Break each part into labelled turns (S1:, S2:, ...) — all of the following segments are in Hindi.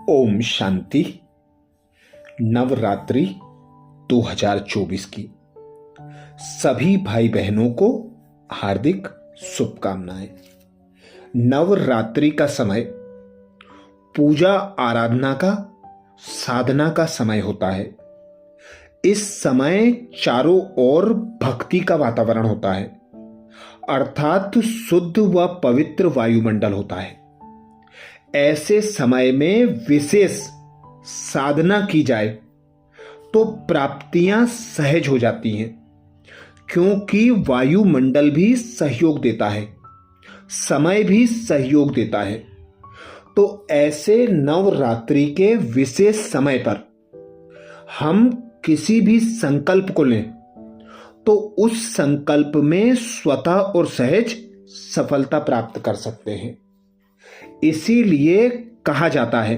S1: ओम शांति। नवरात्रि 2024 की सभी भाई बहनों को हार्दिक शुभकामनाएं। नवरात्रि का समय पूजा आराधना का, साधना का समय होता है। इस समय चारों ओर भक्ति का वातावरण होता है, अर्थात शुद्ध व पवित्र वायुमंडल होता है। ऐसे समय में विशेष साधना की जाए तो प्राप्तियां सहज हो जाती हैं, क्योंकि वायुमंडल भी सहयोग देता है, समय भी सहयोग देता है। तो ऐसे नवरात्रि के विशेष समय पर हम किसी भी संकल्प को लें तो उस संकल्प में स्वतः और सहज सफलता प्राप्त कर सकते हैं। इसीलिए कहा जाता है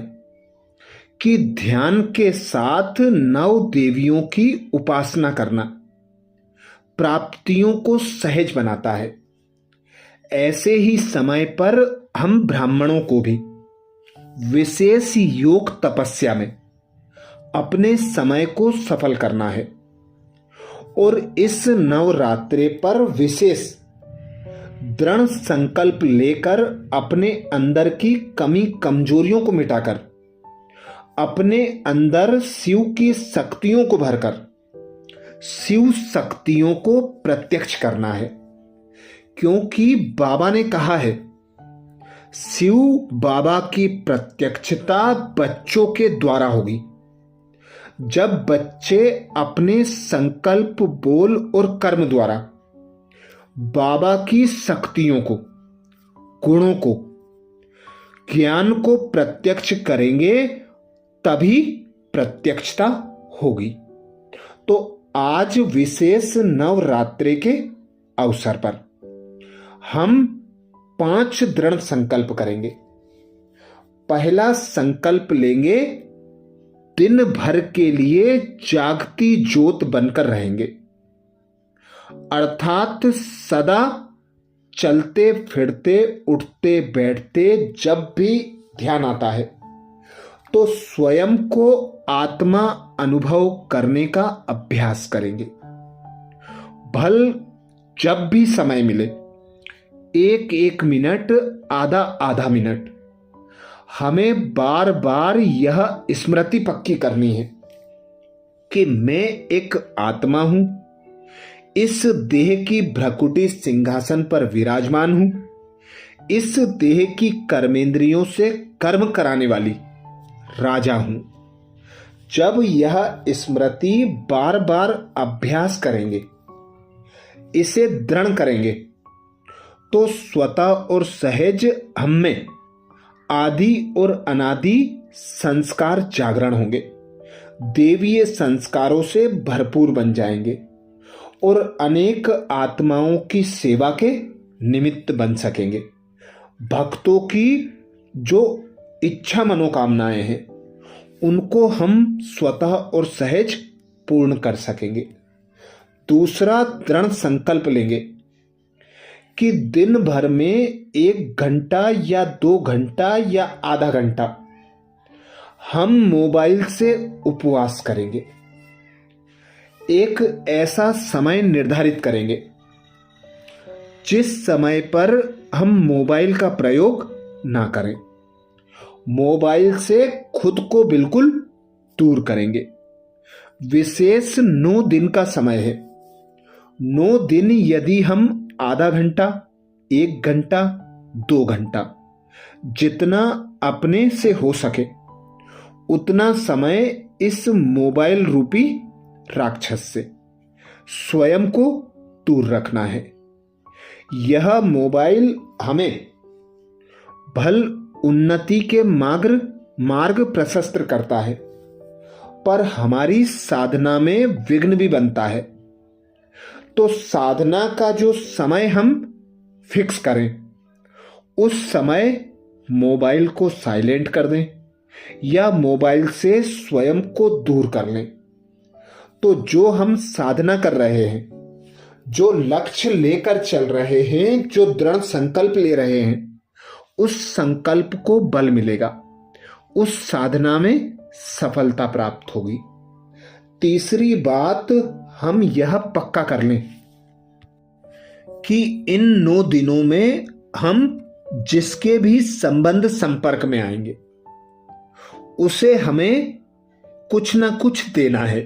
S1: कि ध्यान के साथ नव देवियों की उपासना करना प्राप्तियों को सहज बनाता है। ऐसे ही समय पर हम ब्राह्मणों को भी विशेष योग तपस्या में अपने समय को सफल करना है और इस नवरात्रि पर विशेष दृढ़ संकल्प लेकर अपने अंदर की कमी कमजोरियों को मिटाकर अपने अंदर शिव की शक्तियों को भरकर शिव शक्तियों को प्रत्यक्ष करना है। क्योंकि बाबा ने कहा है, शिव बाबा की प्रत्यक्षता बच्चों के द्वारा होगी। जब बच्चे अपने संकल्प, बोल और कर्म द्वारा बाबा की शक्तियों को, गुणों को, ज्ञान को प्रत्यक्ष करेंगे, तभी प्रत्यक्षता होगी। तो आज विशेष नवरात्रि के अवसर पर हम 5 दृढ़ संकल्प करेंगे। पहला संकल्प लेंगे, दिन भर के लिए जागती ज्योत बनकर रहेंगे, अर्थात सदा चलते फिरते, उठते बैठते जब भी ध्यान आता है तो स्वयं को आत्मा अनुभव करने का अभ्यास करेंगे। भल जब भी समय मिले, 1-1 मिनट, आधा मिनट, हमें बार बार यह स्मृति पक्की करनी है कि मैं एक आत्मा हूं, इस देह की भ्रकुटी सिंहासन पर विराजमान हूं, इस देह की कर्मेंद्रियों से कर्म कराने वाली राजा हूं। जब यह स्मृति बार बार अभ्यास करेंगे, इसे दृढ़ करेंगे, तो स्वतः और सहज हम में आदि और अनादि संस्कार जागरण होंगे, देवीय संस्कारों से भरपूर बन जाएंगे और अनेक आत्माओं की सेवा के निमित्त बन सकेंगे। भक्तों की जो इच्छा मनोकामनाएं हैं उनको हम स्वतः और सहज पूर्ण कर सकेंगे। दूसरा दृढ़ संकल्प लेंगे कि दिन भर में 1 घंटा या 2 घंटा या आधा घंटा हम मोबाइल से उपवास करेंगे। एक ऐसा समय निर्धारित करेंगे जिस समय पर हम मोबाइल का प्रयोग ना करें। मोबाइल से खुद को बिल्कुल दूर करेंगे। विशेष 9 दिन का समय है। 9 दिन यदि हम आधा घंटा, 1 घंटा, 2 घंटा, जितना अपने से हो सके उतना समय इस मोबाइल रूपी राक्षस से स्वयं को दूर रखना है। यह मोबाइल हमें भल उन्नति के मार्ग प्रशस्त करता है, पर हमारी साधना में विघ्न भी बनता है। तो साधना का जो समय हम फिक्स करें, उस समय मोबाइल को साइलेंट कर दें या मोबाइल से स्वयं को दूर कर लें। तो जो हम साधना कर रहे हैं, जो लक्ष्य लेकर चल रहे हैं, जो दृढ़ संकल्प ले रहे हैं, उस संकल्प को बल मिलेगा, उस साधना में सफलता प्राप्त होगी। तीसरी बात हम यह पक्का कर लें कि इन 9 दिनों में हम जिसके भी संबंध संपर्क में आएंगे उसे हमें कुछ ना कुछ देना है।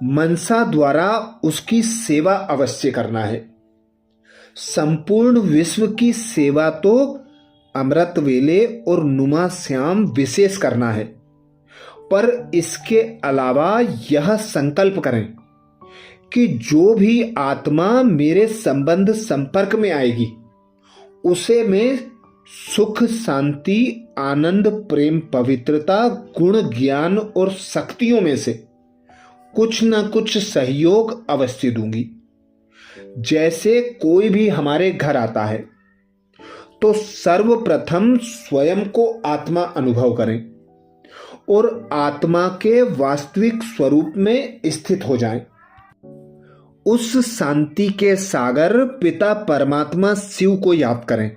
S1: मनसा द्वारा उसकी सेवा अवश्य करना है। संपूर्ण विश्व की सेवा तो अमृत वेले और नुमा श्याम विशेष करना है, पर इसके अलावा यह संकल्प करें कि जो भी आत्मा मेरे संबंध संपर्क में आएगी उसे मैं सुख, शांति, आनंद, प्रेम, पवित्रता, गुण, ज्ञान और शक्तियों में से कुछ न कुछ सहयोग अवश्य दूंगी। जैसे कोई भी हमारे घर आता है तो सर्वप्रथम स्वयं को आत्मा अनुभव करें और आत्मा के वास्तविक स्वरूप में स्थित हो जाएं। उस शांति के सागर पिता परमात्मा शिव को याद करें,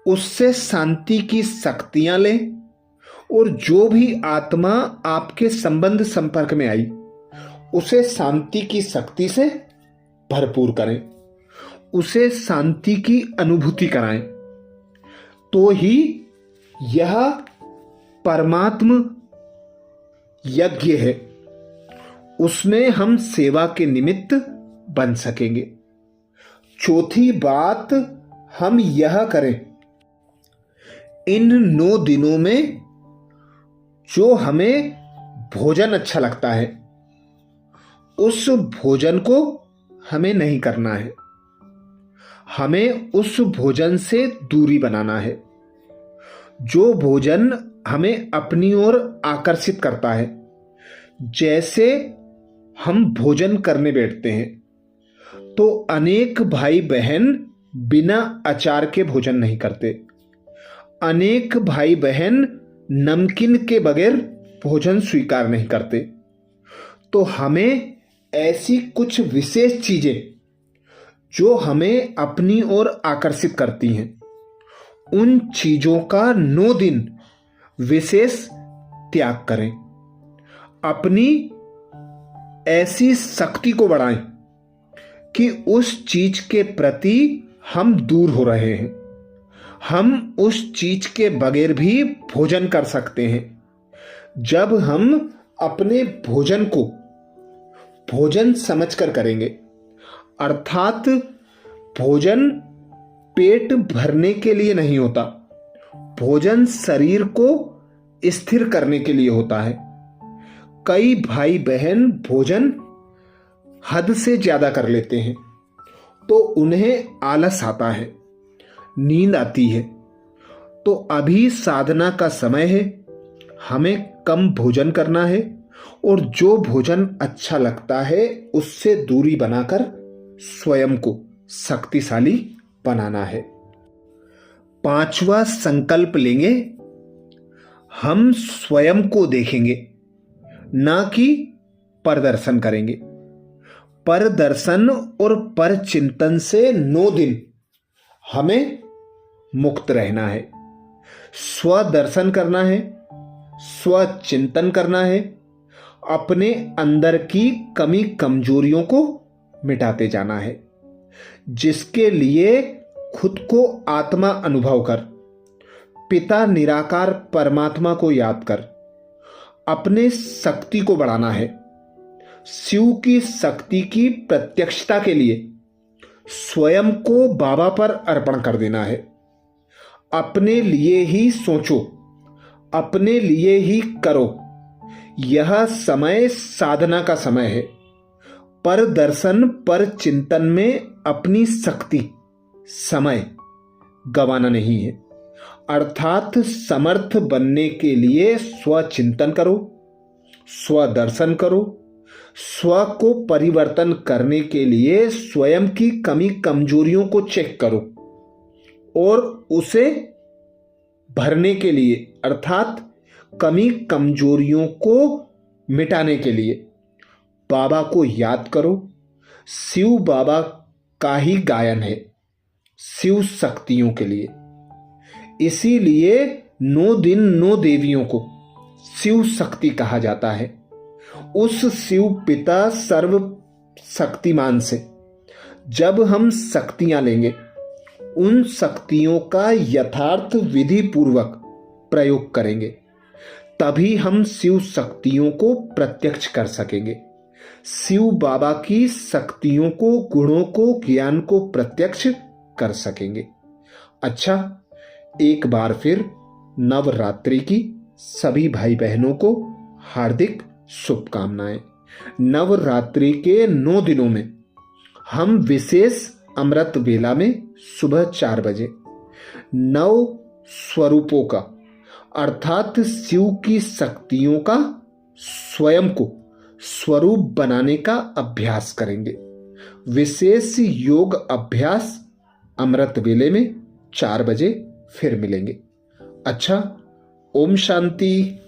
S1: उससे शांति की शक्तियां लें और जो भी आत्मा आपके संबंध संपर्क में आई उसे शांति की शक्ति से भरपूर करें, उसे शांति की अनुभूति कराएं। तो ही यह परमात्म यज्ञ है, उसमें हम सेवा के निमित्त बन सकेंगे। चौथी बात हम यह करें, इन 9 दिनों में जो हमें भोजन अच्छा लगता है उस भोजन को हमें नहीं करना है, हमें उस भोजन से दूरी बनाना है। जो भोजन हमें अपनी ओर आकर्षित करता है, जैसे हम भोजन करने बैठते हैं तो अनेक भाई बहन बिना अचार के भोजन नहीं करते, अनेक भाई बहन नमकीन के बगैर भोजन स्वीकार नहीं करते। तो हमें ऐसी कुछ विशेष चीजें जो हमें अपनी ओर आकर्षित करती हैं, उन चीजों का 9 दिन विशेष त्याग करें। अपनी ऐसी शक्ति को बढ़ाएं कि उस चीज के प्रति हम दूर हो रहे हैं, हम उस चीज के बगैर भी भोजन कर सकते हैं। जब हम अपने भोजन को भोजन समझकर करेंगे, अर्थात भोजन पेट भरने के लिए नहीं होता, भोजन शरीर को स्थिर करने के लिए होता है। कई भाई बहन भोजन हद से ज्यादा कर लेते हैं तो उन्हें आलस आता है, नींद आती है। तो अभी साधना का समय है, हमें कम भोजन करना है और जो भोजन अच्छा लगता है उससे दूरी बनाकर स्वयं को शक्तिशाली बनाना है। 5वां संकल्प लेंगे, हम स्वयं को देखेंगे, ना कि परदर्शन करेंगे। परदर्शन और पर चिंतन से 9 दिन हमें मुक्त रहना है। स्वदर्शन करना है, स्वचिंतन करना है, अपने अंदर की कमी कमजोरियों को मिटाते जाना है, जिसके लिए खुद को आत्मा अनुभव कर, पिता निराकार परमात्मा को याद कर, अपने शक्ति को बढ़ाना है। शिव की शक्ति की प्रत्यक्षता के लिए स्वयं को बाबा पर अर्पण कर देना है। अपने लिए ही सोचो, अपने लिए ही करो। यह समय साधना का समय है। पर दर्शन पर चिंतन में अपनी शक्ति समय गंवाना नहीं है, अर्थात समर्थ बनने के लिए स्वचिंतन करो, स्वदर्शन करो, स्व को परिवर्तन करने के लिए स्वयं की कमी कमजोरियों को चेक करो और उसे भरने के लिए अर्थात कमी कमजोरियों को मिटाने के लिए बाबा को याद करो। शिव बाबा का ही गायन है शिव शक्तियों के लिए। इसीलिए 9 दिन 9 देवियों को शिव शक्ति कहा जाता है। उस शिव पिता सर्व शक्तिमान से जब हम शक्तियां लेंगे, उन शक्तियों का यथार्थ विधि पूर्वक प्रयोग करेंगे, तभी हम शिव शक्तियों को प्रत्यक्ष कर सकेंगे। शिव बाबा की शक्तियों को, गुणों को, ज्ञान को प्रत्यक्ष कर सकेंगे। अच्छा, एक बार फिर नवरात्रि की सभी भाई बहनों को हार्दिक शुभकामनाएं। नवरात्रि के 9 दिनों में हम विशेष अमृत वेला में सुबह 4 बजे 9 स्वरूपों का अर्थात शिव की शक्तियों का स्वयं को स्वरूप बनाने का अभ्यास करेंगे। विशेष योग अभ्यास अमृत वेले में 4 बजे फिर मिलेंगे। अच्छा, ओम शांति।